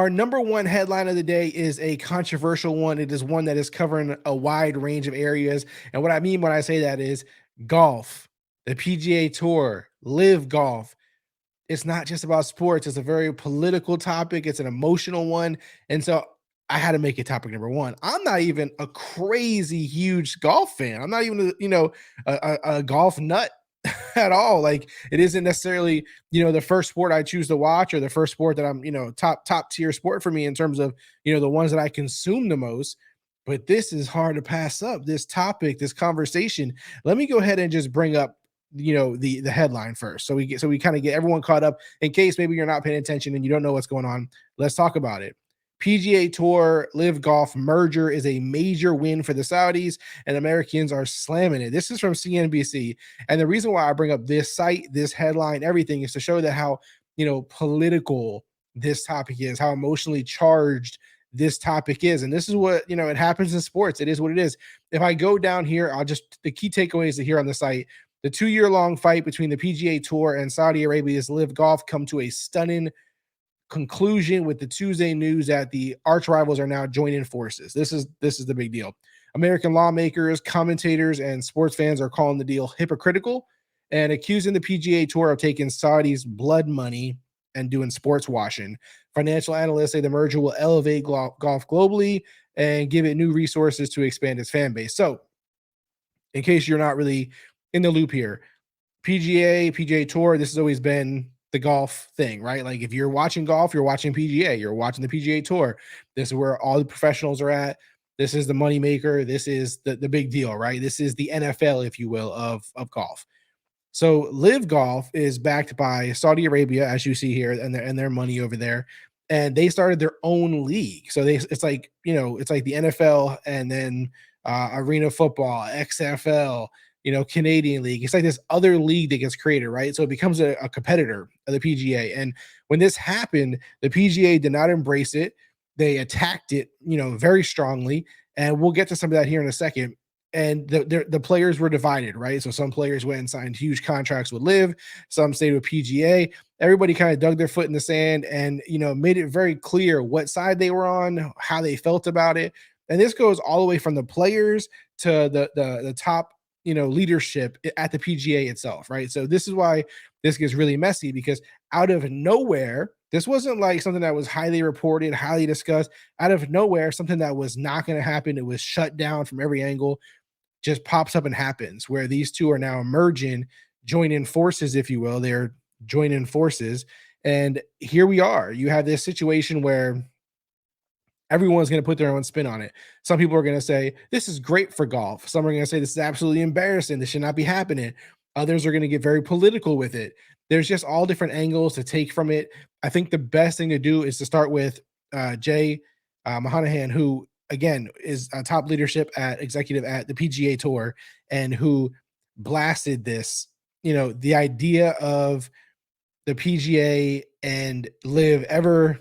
Our number one headline of the day is a controversial one. It is one that is covering a wide range of areas. And what I mean when I say that is golf, the PGA Tour, LIV Golf. It's not just about sports. It's a very political topic. It's an emotional one. And so I had to make it topic number one. I'm not even a crazy huge golf fan. I'm not even, a golf nut at all. Like it isn't necessarily, the first sport I choose to watch or the first sport that I'm, top tier sport for me in terms of, the ones that I consume the most. But this is hard to pass up. This topic, this conversation. Let me go ahead and just bring up the headline first, so we kind of get everyone caught up in case maybe you're not paying attention and you don't know what's going on. Let's talk about it. PGA Tour LIV Golf merger is a major win for the Saudis, and Americans are slamming it. This is from CNBC, and the reason why I bring up this site, this headline, everything is to show that how political this topic is, how emotionally charged this topic is. And this is what it happens in sports. It is what it is. If I go down here, the key takeaways here on the site. The 2-year-long fight between the PGA Tour and Saudi Arabia's LIV Golf come to a stunning conclusion with the Tuesday news that the arch rivals are now joining forces. This is the big deal. American lawmakers, commentators, and sports fans are calling the deal hypocritical and accusing the PGA Tour of taking Saudi's blood money and doing sports washing. Financial analysts say the merger will elevate golf globally and give it new resources to expand its fan base. So, in case you're not really in the loop here, PGA Tour, this has always been the golf thing, right? Like if you're watching golf, you're watching PGA, you're watching the PGA Tour. This is where all the professionals are at. This is the moneymaker. This is the big deal, right? This is the NFL, if you will, of golf. So LIV Golf is backed by Saudi Arabia, as you see here, and their money over there. And they started their own league. So it's like the NFL and then arena football, XFL, Canadian league. It's like this other league that gets created, right? So it becomes a competitor of the PGA. And when this happened, the PGA did not embrace it. They attacked it, very strongly. And we'll get to some of that here in a second. And the players were divided, right? So some players went and signed huge contracts with LIV. Some stayed with PGA. Everybody kind of dug their foot in the sand and, made it very clear what side they were on, how they felt about it. And this goes all the way from the players to the top, leadership at the PGA itself, right? So this is why this gets really messy, because out of nowhere, this wasn't like something that was highly reported, highly discussed. Out of nowhere, something that was not going to happen, it was shut down from every angle, just pops up and happens, where these two are now merging, joining forces, if you will. They're joining forces. And here we are. You have this situation where everyone's going to put their own spin on it. Some people are going to say, this is great for golf. Some are going to say, this is absolutely embarrassing. This should not be happening. Others are going to get very political with it. There's just all different angles to take from it. I think the best thing to do is to start with Jay Mahanahan, who, again, is a top leadership executive at the PGA Tour, and who blasted this, the idea of the PGA and LIV ever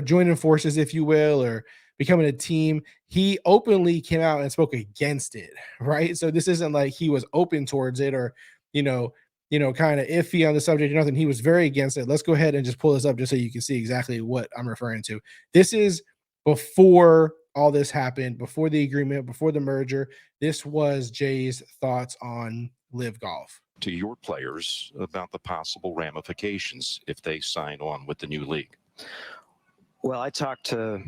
joining forces, if you will, or becoming a team. He openly came out and spoke against it, right? So this isn't like he was open towards it or, kind of iffy on the subject or nothing. He was very against it. Let's go ahead and just pull this up just so you can see exactly what I'm referring to. This is before all this happened, before the agreement, before the merger. This was Jay's thoughts on LIV Golf. To your players about the possible ramifications if they sign on with the new league. Well, I talked to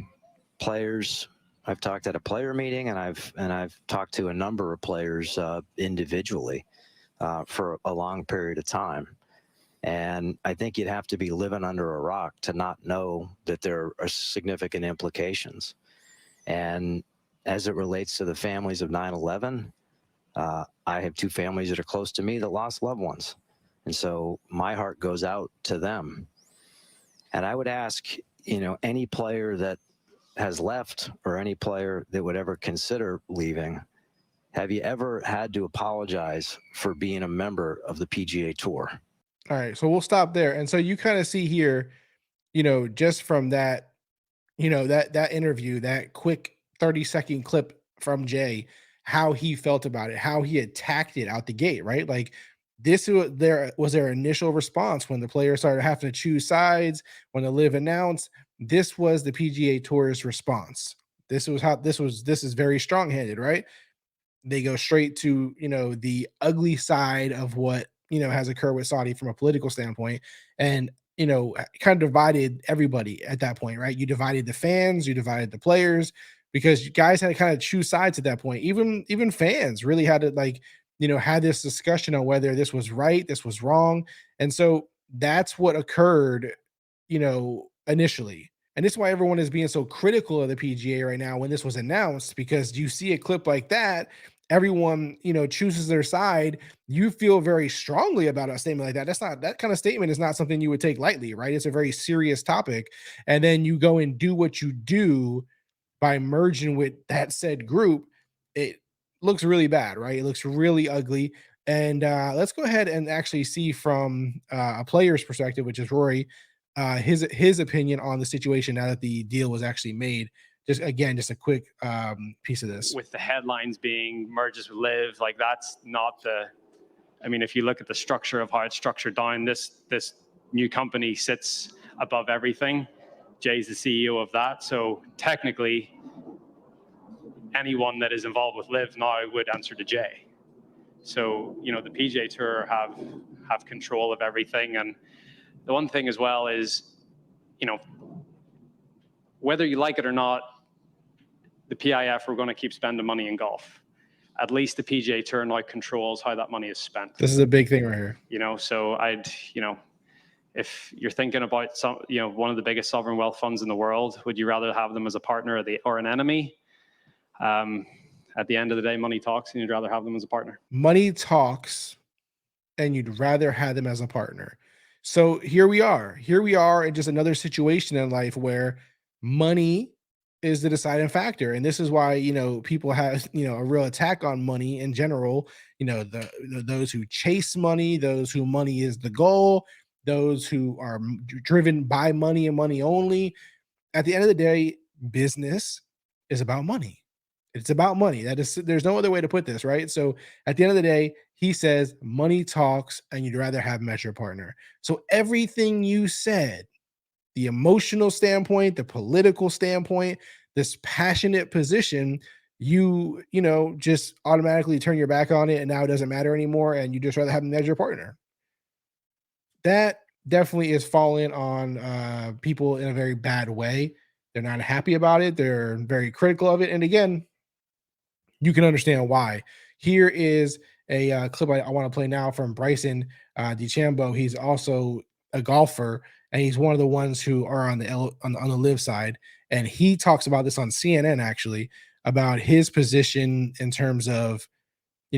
players. I've talked at a player meeting, and I've talked to a number of players individually for a long period of time. And I think you'd have to be living under a rock to not know that there are significant implications. And as it relates to the families of 9/11, I have two families that are close to me that lost loved ones. And so my heart goes out to them. And I would ask, any player that has left or any player that would ever consider leaving, have you ever had to apologize for being a member of the PGA Tour? All right, so we'll stop there. And so you kind of see here, just from that, that interview, that quick 30-second clip from Jay, how he felt about it, how he attacked it out the gate, right? Like this was their initial response when the players started having to choose sides, when the LIV announced. this was the PGA Tour's response. This is very strong-handed, right? They go straight to, the ugly side of what, has occurred with Saudi from a political standpoint, and, kind of divided everybody at that point, right? You divided the fans, you divided the players, because you guys had to kind of choose sides at that point. Even fans really had to, like, had this discussion on whether this was right, this was wrong. And so that's what occurred, initially. And this is why everyone is being so critical of the PGA right now when this was announced, because you see a clip like that, everyone, chooses their side. You feel very strongly about a statement like that. That kind of statement is not something you would take lightly, right? It's a very serious topic. And then you go and do what you do by merging with that said group. It looks really bad, right? It looks really ugly. And let's go ahead and actually see from a player's perspective, which is Rory, his opinion on the situation now that the deal was actually made. Just a quick piece of this. With the headlines being merges with LIV, like that's not the. I mean, if you look at the structure of how it's structured down, this new company sits above everything. Jay's the CEO of that, so technically, anyone that is involved with LIV now would answer to Jay. So the PGA Tour have control of everything, and the one thing as well is, whether you like it or not, the PIF are going to keep spending money in golf. At least the PGA Tour now controls how that money is spent. This is a big thing right here. So if you're thinking about one of the biggest sovereign wealth funds in the world, would you rather have them as a partner or an enemy? At the end of the day, money talks, and you'd rather have them as a partner. Money talks, and you'd rather have them as a partner. So here we are in just another situation in life where money is the deciding factor. And this is why, people have, a real attack on money in general. Those who chase money, those who money is the goal, those who are driven by money and money only. At the end of the day, business is about money. It's about money. There's no other way to put this, right? So at the end of the day, he says money talks, and you'd rather have him as your partner. So everything you said, the emotional standpoint, the political standpoint, this passionate position, you just automatically turn your back on it, and now it doesn't matter anymore, and you just rather have him as your partner. That definitely is falling on people in a very bad way. They're not happy about it. They're very critical of it. And again, you can understand why. Here is a clip I want to play now from Bryson DeChambeau. He's also a golfer, and he's one of the ones who are on the LIV side. And he talks about this on CNN, actually, about his position in terms of,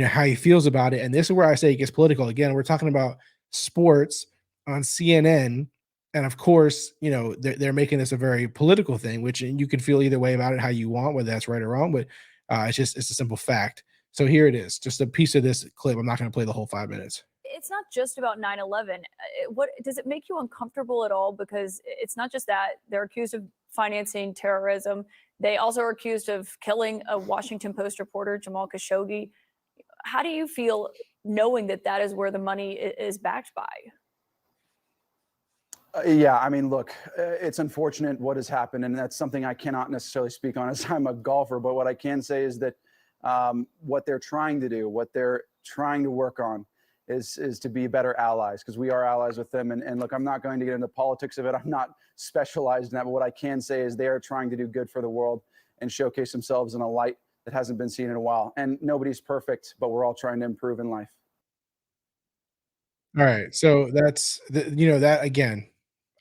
how he feels about it. And this is where I say it gets political. Again, we're talking about sports on CNN. And of course, they're making this a very political thing, which you can feel either way about it, how you want, whether that's right or wrong. But it's a simple fact. So here it is, just a piece of this clip. I'm not going to play the whole 5 minutes. It's not just about 9/11. What does it make you uncomfortable at all? Because it's not just that they're accused of financing terrorism. They also are accused of killing a Washington Post reporter, Jamal Khashoggi. How do you feel knowing that is where the money is backed by? Yeah, I mean, look, it's unfortunate what has happened, and that's something I cannot necessarily speak on as I'm a golfer. But what I can say is that what they're trying to do, what they're trying to work on is to be better allies, because we are allies with them. And look, I'm not going to get into politics of it. I'm not specialized in that. But what I can say is they are trying to do good for the world and showcase themselves in a light that hasn't been seen in a while. And nobody's perfect, but we're all trying to improve in life. All right. So that's, that again.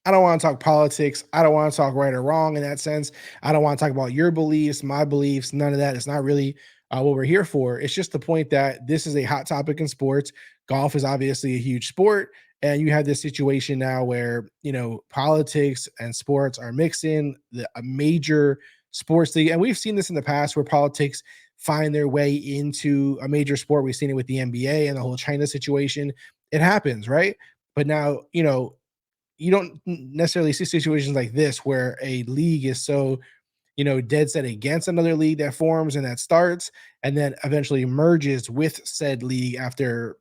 I don't want to talk politics. I don't want to talk right or wrong in that sense. I don't want to talk about your beliefs, my beliefs, none of that. It's not really what we're here for. It's just the point that this is a hot topic in sports. Golf is obviously a huge sport. And you have this situation now where, politics and sports are mixing, a major sports league. And we've seen this in the past where politics find their way into a major sport. We've seen it with the NBA and the whole China situation. It happens, right? But now, you don't necessarily see situations like this where a league is so, dead set against another league that forms and that starts and then eventually merges with said league after,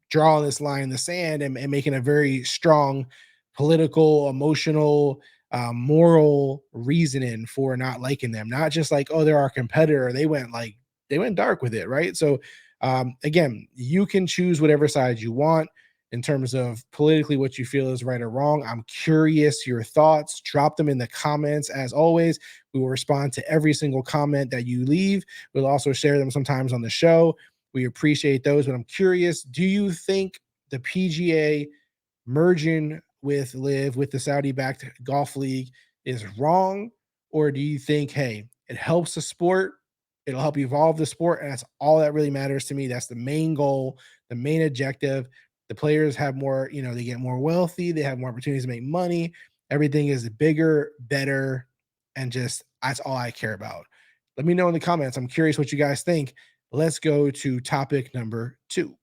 drawing this line in the sand and making a very strong political, emotional moral reasoning for not liking them, not just like, oh, they're our competitor. They went dark with it, right? So again, you can choose whatever side you want in terms of politically what you feel is right or wrong. I'm curious your thoughts. Drop them in the comments. As always, we will respond to every single comment that you leave. We'll also share them sometimes on the show. We appreciate those, but I'm curious, do you think the PGA merging with LIV, with the Saudi-backed golf league, is wrong? Or do you think, hey, it helps the sport, it'll help evolve the sport, and that's all that really matters to me? That's the main goal, the main objective. The players have more, they get more wealthy, they have more opportunities to make money. Everything is bigger, better, and just that's all I care about. Let me know in the comments. I'm curious what you guys think. Let's go to topic number 2.